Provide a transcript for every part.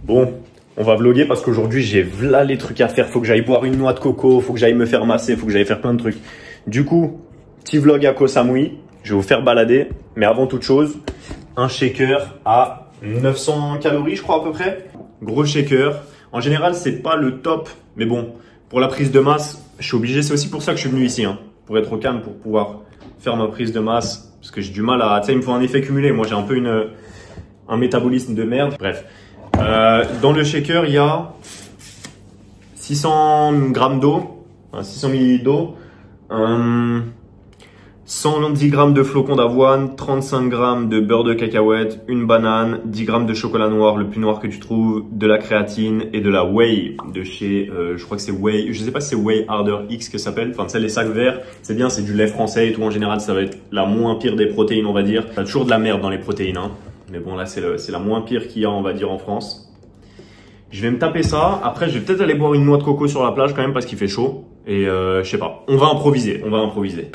Bon, on va vlogger parce qu'aujourd'hui j'ai v'là les trucs à faire. Faut que j'aille boire une noix de coco, faut que j'aille me faire masser, faut que j'aille faire plein de trucs. Du coup, petit vlog à Koh Samui. Je vais vous faire balader. Mais avant toute chose, un shaker à 900 calories, je crois à peu près. Gros shaker. En général, c'est pas le top. Mais bon, pour la prise de masse, je suis obligé. C'est aussi pour ça que je suis venu ici. Hein, pour être au calme, pour pouvoir faire ma prise de masse. Parce que j'ai du mal à... Tu sais, il me faut un effet cumulé. Moi, j'ai un peu un métabolisme de merde. Bref. Dans le shaker, il y a 600 grammes d'eau, 600 ml d'eau, 110 grammes de flocons d'avoine, 35 grammes de beurre de cacahuète, une banane, 10 grammes de chocolat noir, le plus noir que tu trouves, de la créatine et de la whey de chez, je crois que c'est whey, je sais pas si c'est whey harder X que ça s'appelle, enfin tu sais les sacs verts, c'est bien, c'est du lait français et tout, en général ça va être la moins pire des protéines on va dire. T'as toujours de la merde dans les protéines hein. Mais bon, là, c'est la moins pire qu'il y a, on va dire, en France. Je vais me taper ça. Après, je vais peut-être aller boire une noix de coco sur la plage quand même parce qu'il fait chaud. Et je sais pas. On va improviser. On va improviser.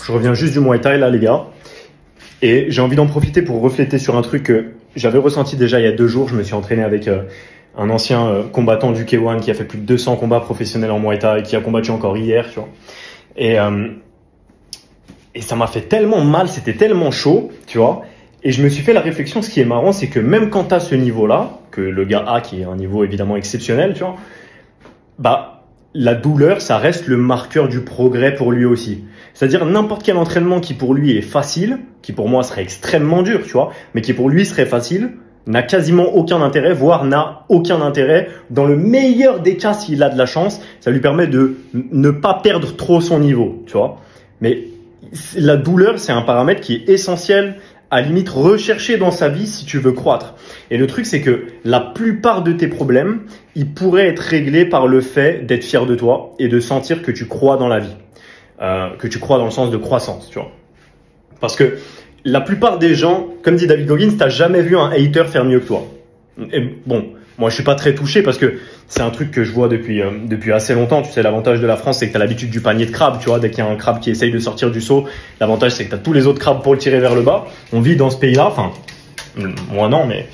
Je reviens juste du Muay Thai là les gars et j'ai envie d'en profiter pour refléter sur un truc que j'avais ressenti déjà il y a 2 jours. Je me suis entraîné avec un ancien combattant du K1 qui a fait plus de 200 combats professionnels en Muay Thai, qui a combattu encore hier, tu vois. Et ça m'a fait tellement mal, c'était tellement chaud, tu vois. Et je me suis fait la réflexion, ce qui est marrant, c'est que même quand tu as ce niveau-là, que le gars a, qui est un niveau évidemment exceptionnel, tu vois, bah la douleur, ça reste le marqueur du progrès pour lui aussi. C'est-à-dire n'importe quel entraînement qui pour lui est facile, qui pour moi serait extrêmement dur, tu vois, mais qui pour lui serait facile, n'a quasiment aucun intérêt, voire n'a aucun intérêt. Dans le meilleur des cas, s'il a de la chance, ça lui permet de ne pas perdre trop son niveau, tu vois. Mais la douleur, c'est un paramètre qui est essentiel, à limite recherché dans sa vie si tu veux croître. Et le truc, c'est que la plupart de tes problèmes, ils pourraient être réglés par le fait d'être fier de toi et de sentir que tu crois dans la vie. Que tu crois dans le sens de croissance, tu vois. Parce que la plupart des gens, comme dit David Goggins, t'as jamais vu un hater faire mieux que toi. Et bon, moi je suis pas très touché parce que c'est un truc que je vois depuis assez longtemps. Tu sais, l'avantage de la France, c'est que t'as l'habitude du panier de crabe, tu vois. Dès qu'il y a un crabe qui essaye de sortir du seau, l'avantage c'est que t'as tous les autres crabes pour le tirer vers le bas. On vit dans ce pays-là, enfin, moi non, mais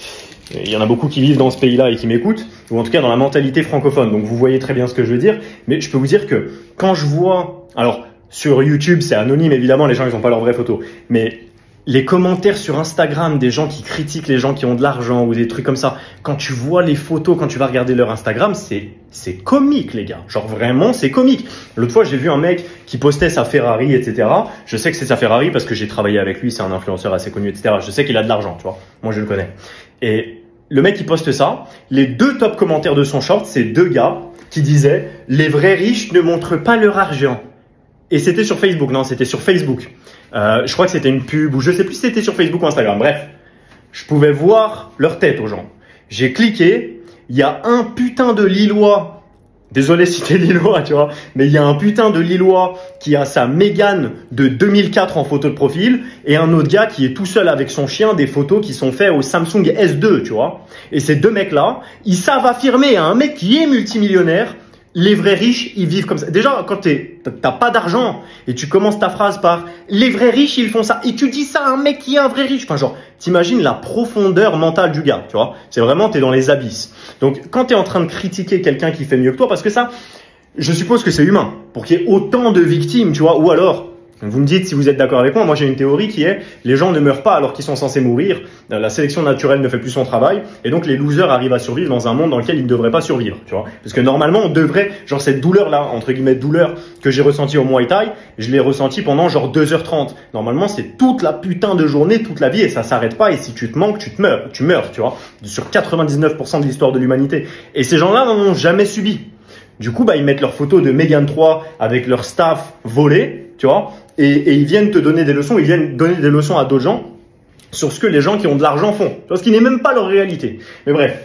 il y en a beaucoup qui vivent dans ce pays-là et qui m'écoutent, ou en tout cas dans la mentalité francophone. Donc vous voyez très bien ce que je veux dire. Mais je peux vous dire que quand je vois, alors sur YouTube, c'est anonyme évidemment, les gens ils ont pas leurs vraies photos, mais les commentaires sur Instagram des gens qui critiquent les gens qui ont de l'argent ou des trucs comme ça, quand tu vois les photos, quand tu vas regarder leur Instagram, c'est comique les gars. Genre vraiment, c'est comique. L'autre fois, j'ai vu un mec qui postait sa Ferrari, etc. Je sais que c'est sa Ferrari parce que j'ai travaillé avec lui, c'est un influenceur assez connu, etc. Je sais qu'il a de l'argent, tu vois. Moi, je le connais. Et le mec, il poste ça. Les 2 top commentaires de son short, c'est 2 gars qui disaient « Les vrais riches ne montrent pas leur argent ». Et c'était sur Facebook, non, c'était sur Facebook. Je crois que c'était une pub ou je sais plus si c'était sur Facebook ou Instagram. Bref, je pouvais voir leur tête aux gens. J'ai cliqué, il y a un putain de Lillois, désolé si t'es Lillois, tu vois, mais il y a un putain de Lillois qui a sa Mégane de 2004 en photo de profil et un autre gars qui est tout seul avec son chien, des photos qui sont faites au Samsung S2, tu vois. Et ces 2 mecs-là, ils savent affirmer à un mec qui est multimillionnaire les vrais riches, ils vivent comme ça. Déjà, quand t'as pas d'argent et tu commences ta phrase par les vrais riches, ils font ça. Et tu dis ça à un mec qui est un vrai riche. Enfin, genre, t'imagines la profondeur mentale du gars, tu vois. C'est vraiment, t'es dans les abysses. Donc, quand t'es en train de critiquer quelqu'un qui fait mieux que toi, parce que ça, je suppose que c'est humain pour qu'il y ait autant de victimes, tu vois. Ou alors, vous me dites si vous êtes d'accord avec moi. Moi, j'ai une théorie qui est les gens ne meurent pas alors qu'ils sont censés mourir. La sélection naturelle ne fait plus son travail. Et donc, les losers arrivent à survivre dans un monde dans lequel ils ne devraient pas survivre, tu vois. Parce que normalement, on devrait, genre cette douleur-là, entre guillemets, douleur que j'ai ressentie au Muay Thai, je l'ai ressentie pendant genre 2h30. Normalement, c'est toute la putain de journée, toute la vie et ça s'arrête pas. Et si tu te manques, tu meurs, tu vois. Sur 99% de l'histoire de l'humanité. Et ces gens-là n'en ont jamais subi. Du coup, ils mettent leurs photos de Mégane 3 avec leur staff volé, tu vois. Et ils viennent te donner des leçons, ils viennent donner des leçons à d'autres gens sur ce que les gens qui ont de l'argent font. Ce qui n'est même pas leur réalité. Mais bref,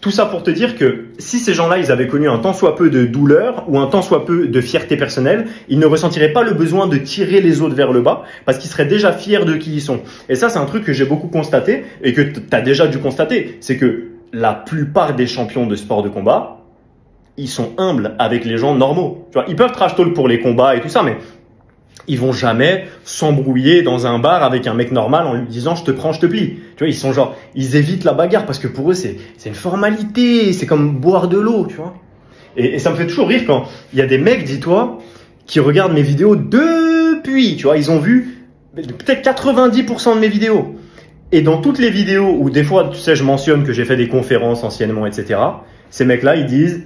tout ça pour te dire que si ces gens-là, ils avaient connu un tant soit peu de douleur ou un tant soit peu de fierté personnelle, ils ne ressentiraient pas le besoin de tirer les autres vers le bas parce qu'ils seraient déjà fiers de qui ils sont. Et ça, c'est un truc que j'ai beaucoup constaté et que tu as déjà dû constater. C'est que la plupart des champions de sport de combat, ils sont humbles avec les gens normaux. Tu vois, ils peuvent trash talk pour les combats et tout ça, mais ils vont jamais s'embrouiller dans un bar avec un mec normal en lui disant je te prends, je te plie. Tu vois, ils sont genre, ils évitent la bagarre parce que pour eux c'est une formalité, c'est comme boire de l'eau, tu vois. Et ça me fait toujours rire quand il y a des mecs, dis-toi, qui regardent mes vidéos depuis, tu vois, ils ont vu peut-être 90% de mes vidéos. Et dans toutes les vidéos où des fois, tu sais, je mentionne que j'ai fait des conférences anciennement, etc. Ces mecs-là, ils disent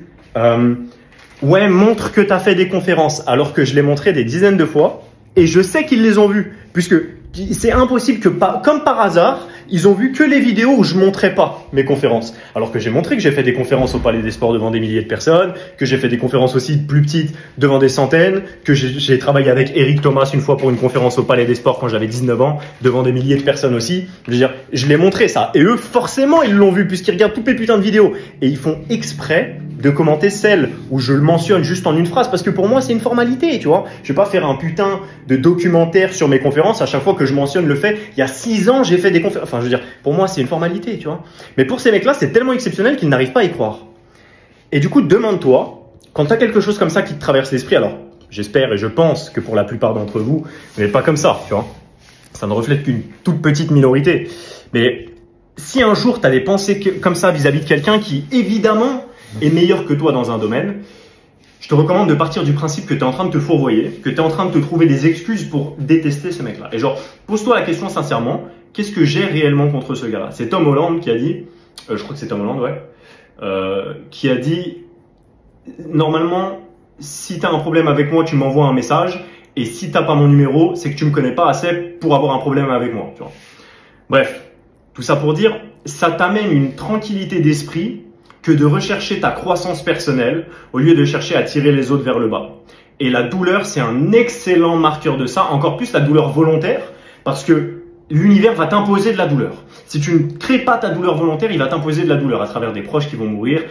ouais, montre que tu as fait des conférences, alors que je l'ai montré des dizaines de fois. Et je sais qu'ils les ont vus, puisque c'est impossible que, comme par hasard, ils ont vu que les vidéos où je montrais pas mes conférences. Alors que j'ai montré que j'ai fait des conférences au Palais des Sports devant des milliers de personnes, que j'ai fait des conférences aussi plus petites devant des centaines, que j'ai travaillé avec Eric Thomas une fois pour une conférence au Palais des Sports quand j'avais 19 ans, devant des milliers de personnes aussi. Je veux dire, je l'ai montré ça. Et eux, forcément, ils l'ont vu puisqu'ils regardent toutes les putains de vidéos. Et ils font exprès de commenter celles où je le mentionne juste en une phrase parce que pour moi, c'est une formalité, tu vois. Je vais pas faire un putain de documentaire sur mes conférences à chaque fois que je mentionne le fait. Il y a 6 ans, j'ai fait des conférences. Enfin, je veux dire, pour moi, c'est une formalité, tu vois. Mais pour ces mecs-là, c'est tellement exceptionnel qu'ils n'arrivent pas à y croire. Et du coup, demande-toi, quand tu as quelque chose comme ça qui te traverse l'esprit, alors j'espère et je pense que pour la plupart d'entre vous, vous n'êtes pas comme ça, tu vois. Ça ne reflète qu'une toute petite minorité. Mais si un jour tu as des pensées comme ça vis-à-vis de quelqu'un qui, évidemment, est meilleur que toi dans un domaine, je te recommande de partir du principe que tu es en train de te fourvoyer, que tu es en train de te trouver des excuses pour détester ce mec-là. Et genre, pose-toi la question sincèrement, qu'est-ce que j'ai réellement contre ce gars-là? C'est Tom Holland qui a dit, je crois que c'est Tom Holland, ouais, qui a dit, normalement, si tu as un problème avec moi, tu m'envoies un message, et si tu n'as pas mon numéro, c'est que tu me connais pas assez pour avoir un problème avec moi. Tu vois. Bref, tout ça pour dire, ça t'amène une tranquillité d'esprit que de rechercher ta croissance personnelle au lieu de chercher à tirer les autres vers le bas. Et la douleur, c'est un excellent marqueur de ça, encore plus la douleur volontaire, parce que l'univers va t'imposer de la douleur. Si tu ne crées pas ta douleur volontaire, il va t'imposer de la douleur à travers des proches qui vont mourir,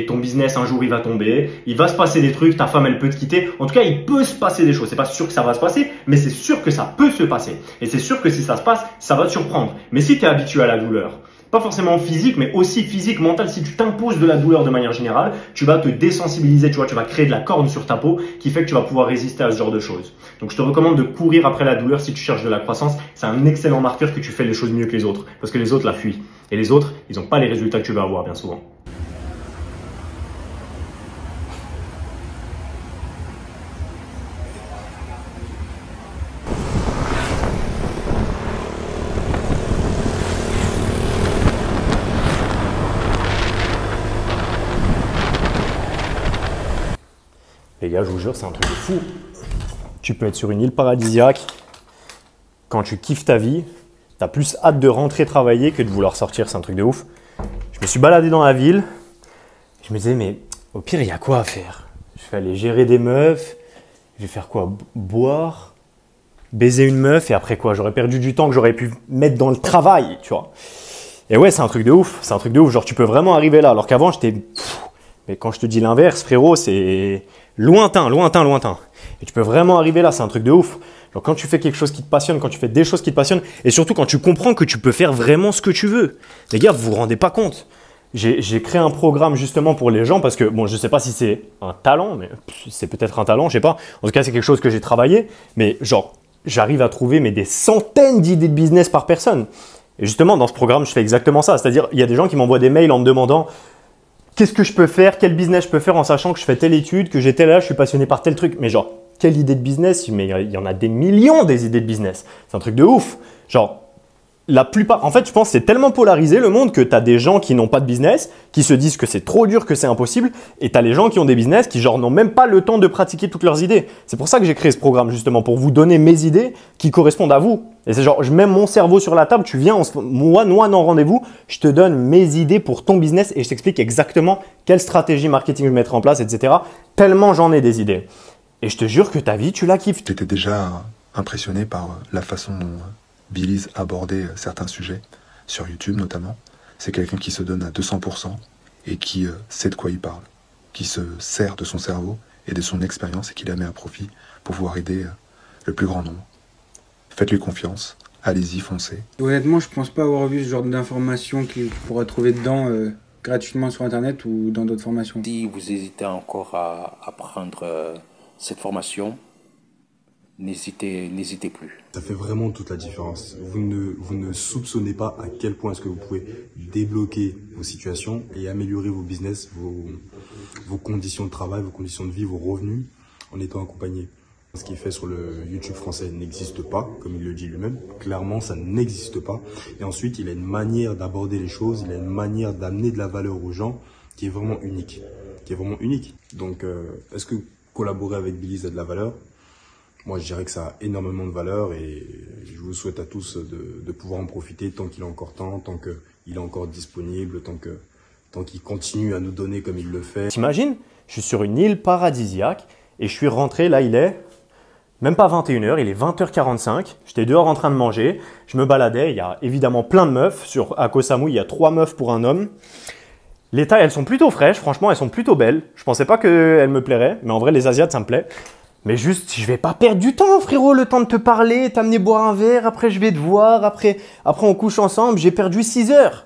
ton business un jour il va tomber, il va se passer des trucs, ta femme elle peut te quitter. En tout cas, il peut se passer des choses. C'est pas sûr que ça va se passer, mais c'est sûr que ça peut se passer. Et c'est sûr que si ça se passe, ça va te surprendre. Mais si tu es habitué à la douleur, pas forcément physique, mais aussi physique, mental, si tu t'imposes de la douleur de manière générale, tu vas te désensibiliser, tu vois, tu vas créer de la corne sur ta peau qui fait que tu vas pouvoir résister à ce genre de choses. Donc je te recommande de courir après la douleur si tu cherches de la croissance. C'est un excellent marqueur que tu fais les choses mieux que les autres, parce que les autres la fuient. Et les autres, ils n'ont pas les résultats que tu vas avoir bien souvent. Les gars, je vous jure, c'est un truc de fou. Tu peux être sur une île paradisiaque. Quand tu kiffes ta vie, tu as plus hâte de rentrer travailler que de vouloir sortir. C'est un truc de ouf. Je me suis baladé dans la ville. Je me disais, mais au pire, il y a quoi à faire? Je vais aller gérer des meufs. Je vais faire quoi? Boire, baiser une meuf et après quoi? J'aurais perdu du temps que j'aurais pu mettre dans le travail, tu vois. Et ouais, c'est un truc de ouf. C'est un truc de ouf. Genre, tu peux vraiment arriver là. Alors qu'avant, j'étais... Mais quand je te dis l'inverse, frérot, c'est lointain, lointain, lointain. Et tu peux vraiment arriver là, c'est un truc de ouf. Genre quand tu fais quelque chose qui te passionne, quand tu fais des choses qui te passionnent, et surtout quand tu comprends que tu peux faire vraiment ce que tu veux. Les gars, vous vous rendez pas compte. j'ai créé un programme justement pour les gens parce que, bon, je ne sais pas si c'est un talent, mais c'est peut-être un talent, je sais pas. En tout cas, c'est quelque chose que j'ai travaillé, mais genre, j'arrive à trouver des centaines d'idées de business par personne. Et justement, dans ce programme, je fais exactement ça. C'est-à-dire, il y a des gens qui m'envoient des mails en me demandant qu'est-ce que je peux faire, quel business je peux faire en sachant que je fais telle étude, que j'ai tel âge, je suis passionné par tel truc. Mais genre, quelle idée de business? Mais il y en a des millions des idées de business. C'est un truc de ouf. Genre, la plupart, en fait, je pense que c'est tellement polarisé le monde que tu as des gens qui n'ont pas de business, qui se disent que c'est trop dur, que c'est impossible, et tu as les gens qui ont des business qui genre n'ont même pas le temps de pratiquer toutes leurs idées. C'est pour ça que j'ai créé ce programme justement, pour vous donner mes idées qui correspondent à vous. Et c'est genre, je mets mon cerveau sur la table, tu viens, moi, en rendez-vous, je te donne mes idées pour ton business et je t'explique exactement quelle stratégie marketing je mettrai en place, etc. Tellement j'en ai des idées. Et je te jure que ta vie, tu la kiffes. J'étais déjà impressionné par la façon dont Billy's abordait certains sujets, sur YouTube notamment. C'est quelqu'un qui se donne à 200% et qui sait de quoi il parle, qui se sert de son cerveau et de son expérience et qui la met à profit pour pouvoir aider le plus grand nombre. Faites-lui confiance, allez-y, foncez. Honnêtement, je pense pas avoir vu ce genre d'informations qu'il pourra trouver dedans gratuitement sur Internet ou dans d'autres formations. Si vous hésitez encore à prendre cette formation, n'hésitez plus. Ça fait vraiment toute la différence. Vous ne soupçonnez pas à quel point est-ce que vous pouvez débloquer vos situations et améliorer vos business, vos conditions de travail, vos conditions de vie, vos revenus en étant accompagné. Ce qui est fait sur le YouTube français n'existe pas, comme il le dit lui-même. Clairement, ça n'existe pas. Et ensuite, il a une manière d'aborder les choses, il a une manière d'amener de la valeur aux gens qui est vraiment unique. Donc, est-ce que collaborer avec Billy's a de la valeur? Moi, je dirais que ça a énormément de valeur et je vous souhaite à tous de pouvoir en profiter tant qu'il est encore temps, tant qu'il est encore disponible, tant qu'il continue à nous donner comme il le fait. T'imagines, je suis sur une île paradisiaque et je suis rentré, là il est même pas 21h, il est 20h45. J'étais dehors en train de manger, je me baladais, il y a évidemment plein de meufs. À Koh Samui, il y a 3 meufs pour un homme. Les tailles, elles sont plutôt fraîches, franchement, elles sont plutôt belles. Je pensais pas qu'elles me plairaient, mais en vrai, les Asiates, ça me plaît. Mais juste, je vais pas perdre du temps, frérot, le temps de te parler, t'amener boire un verre, après je vais te voir, après on couche ensemble. J'ai perdu 6 heures.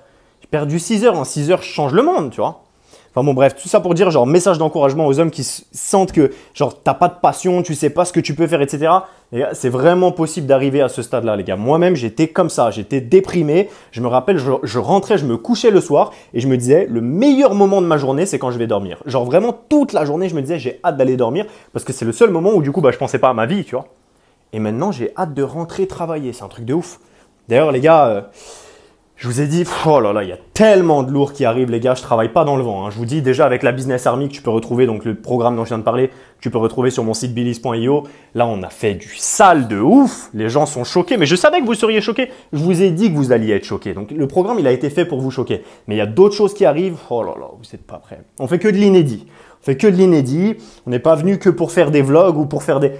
En 6 heures, je change le monde, tu vois. Enfin bon, bref, tout ça pour dire, genre, message d'encouragement aux hommes qui sentent que, genre, t'as pas de passion, tu sais pas ce que tu peux faire, etc. Les gars, c'est vraiment possible d'arriver à ce stade-là, les gars. Moi-même, j'étais comme ça, j'étais déprimé. Je me rappelle, je rentrais, je me couchais le soir et je me disais, le meilleur moment de ma journée, c'est quand je vais dormir. Genre, vraiment, toute la journée, je me disais, j'ai hâte d'aller dormir parce que c'est le seul moment où, du coup, je pensais pas à ma vie, tu vois. Et maintenant, j'ai hâte de rentrer travailler. C'est un truc de ouf. D'ailleurs, les gars, je vous ai dit, oh là là, il y a tellement de lourds qui arrivent, les gars, je travaille pas dans le vent. Je vous dis déjà avec la Business Army que tu peux retrouver, donc le programme dont je viens de parler, tu peux retrouver sur mon site billys.io. Là, on a fait du sale de ouf. Les gens sont choqués, mais je savais que vous seriez choqués. Je vous ai dit que vous alliez être choqués. Donc, le programme, il a été fait pour vous choquer. Mais il y a d'autres choses qui arrivent. Oh là là, vous n'êtes pas prêts. On fait que de l'inédit. On n'est pas venu que pour faire des vlogs ou pour faire des…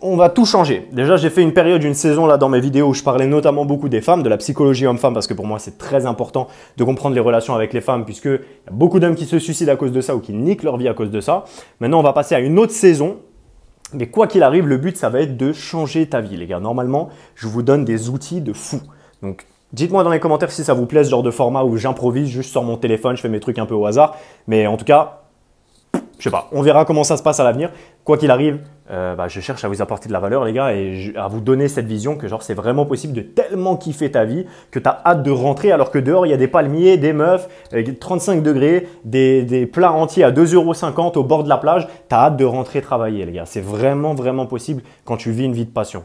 On va tout changer. Déjà, j'ai fait une période, une saison là dans mes vidéos où je parlais notamment beaucoup des femmes, de la psychologie homme-femme, parce que pour moi, c'est très important de comprendre les relations avec les femmes, puisqu'il y a beaucoup d'hommes qui se suicident à cause de ça ou qui niquent leur vie à cause de ça. Maintenant, on va passer à une autre saison. Mais quoi qu'il arrive, le but, ça va être de changer ta vie, les gars. Normalement, je vous donne des outils de fou. Donc, dites-moi dans les commentaires si ça vous plaît, ce genre de format où j'improvise juste sur mon téléphone, je fais mes trucs un peu au hasard. Mais en tout cas, je sais pas, on verra comment ça se passe à l'avenir. Quoi qu'il arrive, je cherche à vous apporter de la valeur, les gars, et à vous donner cette vision que genre c'est vraiment possible de tellement kiffer ta vie que tu as hâte de rentrer alors que dehors, il y a des palmiers, des meufs, 35 degrés, des plats entiers à 2,50 € au bord de la plage. Tu as hâte de rentrer travailler, les gars. C'est vraiment, vraiment possible quand tu vis une vie de passion.